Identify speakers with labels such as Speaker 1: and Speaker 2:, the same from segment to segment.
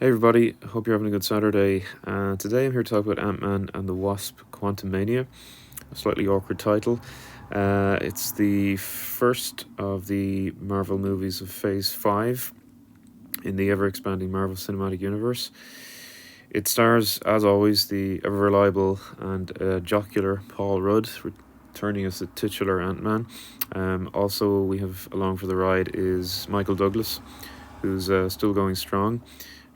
Speaker 1: Hey everybody, hope you're having a good Saturday. Today I'm here to talk about Ant-Man and the Wasp Quantumania, a slightly awkward title. It's the first of the Marvel movies of Phase 5 in the ever-expanding Marvel Cinematic Universe. It stars, as always, the ever-reliable and jocular Paul Rudd, returning as the titular Ant-Man. Also, we have along for the ride is Michael Douglas, who's still going strong.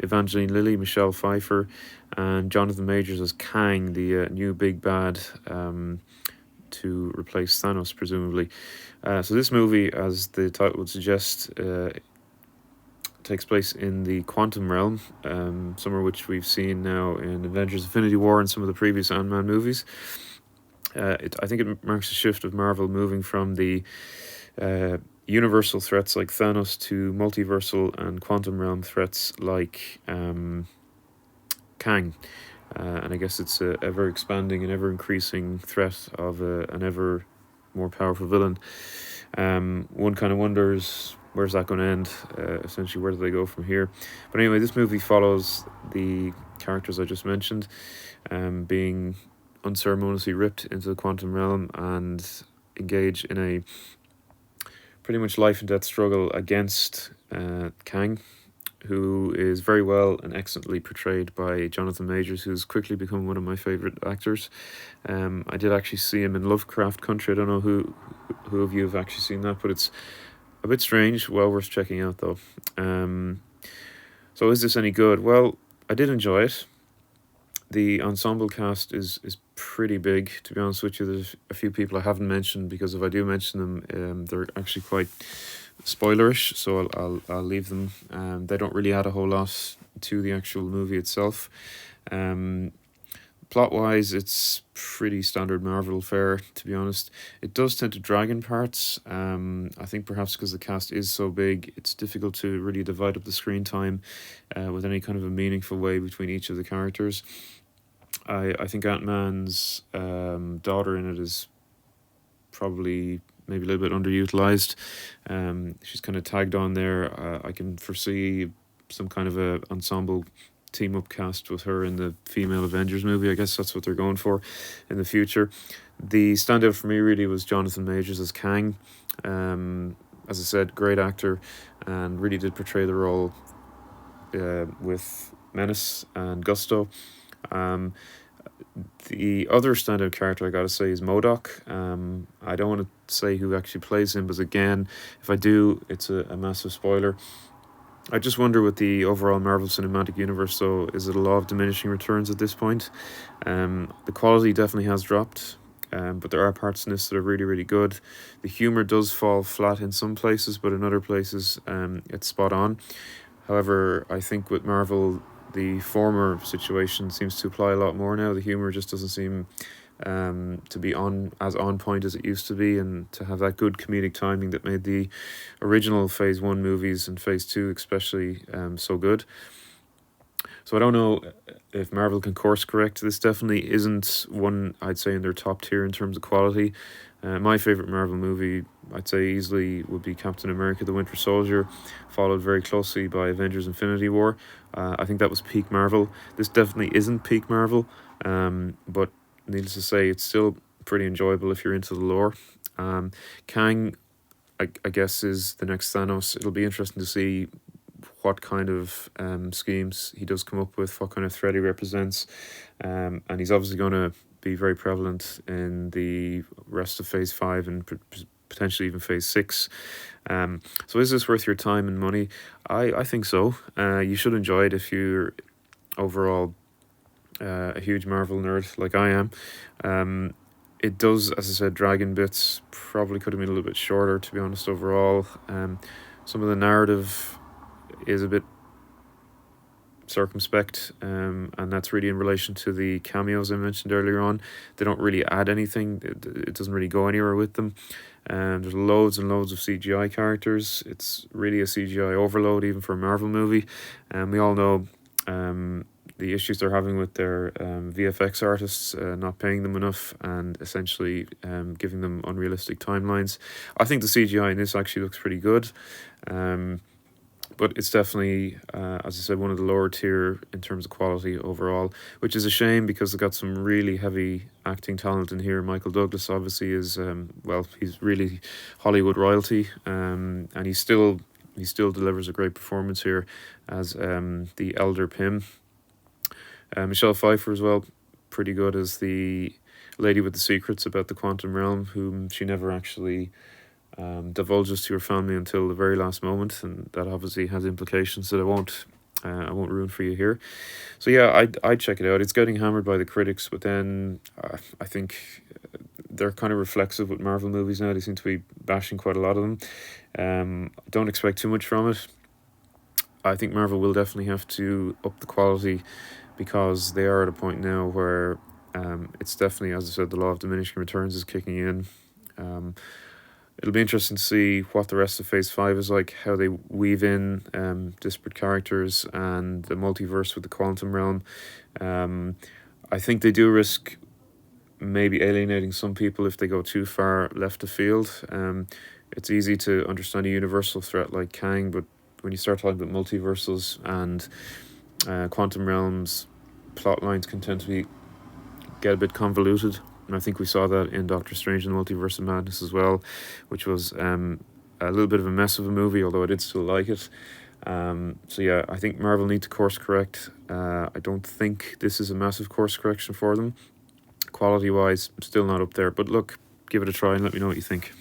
Speaker 1: Evangeline Lilly, Michelle Pfeiffer, and Jonathan Majors as Kang, the new big bad, to replace Thanos, presumably. So this movie, as the title would suggest, takes place in the quantum realm, somewhere which we've seen now in Avengers: Infinity War and some of the previous Ant-Man movies. I think it marks a shift of Marvel moving from the universal threats like Thanos to multiversal and quantum realm threats like Kang. And I guess it's a ever expanding and ever increasing threat of an ever more powerful villain. One kind of wonders, where's that going to end? Essentially, where do they go from here? But anyway, this movie follows the characters I just mentioned, being unceremoniously ripped into the quantum realm and engage in a pretty much life and death struggle against Kang, who is very well and excellently portrayed by Jonathan Majors, who's quickly become one of my favourite actors. I did actually see him in Lovecraft Country. I don't know who of you have actually seen that, but it's a bit strange. Well worth checking out, though. So is this any good? Well, I did enjoy it. The ensemble cast is pretty big, to be honest with you. There's a few people I haven't mentioned because if I do mention them, they're actually quite spoilerish, so I'll leave them. They don't really add a whole lot to the actual movie itself. Plot wise, it's pretty standard Marvel fare, to be honest. It does tend to drag in parts. I think perhaps because the cast is so big, it's difficult to really divide up the screen time with any kind of a meaningful way between each of the characters. I think Ant-Man's daughter in it is probably maybe a little bit underutilized. She's kind of tagged on there. I can foresee some kind of a ensemble team up cast with her in the female Avengers movie. I guess that's what they're going for in the future. The standout for me really was Jonathan Majors as Kang. As I said, great actor and really did portray the role with menace and gusto. The other standout character I gotta say is MODOK. I don't want to say who actually plays him, but again, if I do, it's a massive spoiler. I just wonder with the overall Marvel Cinematic Universe, though, is it a law of diminishing returns at this point? The quality definitely has dropped, but there are parts in this that are really, really good. The humour does fall flat in some places, but in other places, it's spot on. However, I think with Marvel, the former situation seems to apply a lot more now. The humor just doesn't seem to be on point as it used to be, and to have that good comedic timing that made the original Phase 1 movies and Phase 2 especially so good. So I don't know if Marvel can course correct. This definitely isn't one I'd say in their top tier in terms of quality. My favourite Marvel movie, I'd say easily, would be Captain America: The Winter Soldier, followed very closely by Avengers: Infinity War. I think that was peak Marvel. This definitely isn't peak Marvel, but needless to say, it's still pretty enjoyable if you're into the lore. Kang, I guess, is the next Thanos. It'll be interesting to see what kind of schemes he does come up with, what kind of threat he represents, and he's obviously going to be very prevalent in the rest of Phase 5 and potentially even Phase 6. So is this worth your time and money? I think so. You should enjoy it if you're overall a huge Marvel nerd like I am. It does, as I said, drag in bits. Probably could have been a little bit shorter, to be honest, overall. Some of the narrative is a bit circumspect, and that's really in relation to the cameos I mentioned earlier on. They don't really add anything. It doesn't really go anywhere with them. There's loads and loads of CGI characters. It's really a CGI overload, even for a Marvel movie. And we all know the issues they're having with their VFX artists, not paying them enough and essentially giving them unrealistic timelines. I think the CGI in this actually looks pretty good. but it's definitely, as I said, one of the lower tier in terms of quality overall, which is a shame because they've got some really heavy acting talent in here. Michael Douglas obviously is, well, he's really Hollywood royalty, and he still delivers a great performance here as the elder Pym. Michelle Pfeiffer as well, pretty good as the lady with the secrets about the quantum realm, whom she never actually divulges to her family until the very last moment, and that obviously has implications that I won't ruin for you here. So yeah, I'd check it out. It's getting hammered by the critics, but then I think they're kind of reflexive with Marvel movies now. They seem to be bashing quite a lot of them. Don't expect too much from it. I think Marvel will definitely have to up the quality because they are at a point now where it's definitely, as I said, the law of diminishing returns is kicking in. It'll be interesting to see what the rest of Phase 5 is like, how they weave in disparate characters and the multiverse with the quantum realm. I think they do risk maybe alienating some people if they go too far left of field. It's easy to understand a universal threat like Kang, but when you start talking about multiversals and quantum realms, plot lines can tend to get a bit convoluted. And I think we saw that in Doctor Strange and the Multiverse of Madness as well, which was a little bit of a mess of a movie, although I did still like it. So yeah, I think Marvel need to course correct. I don't think this is a massive course correction for them. Quality wise, still not up there. But look, give it a try and let me know what you think.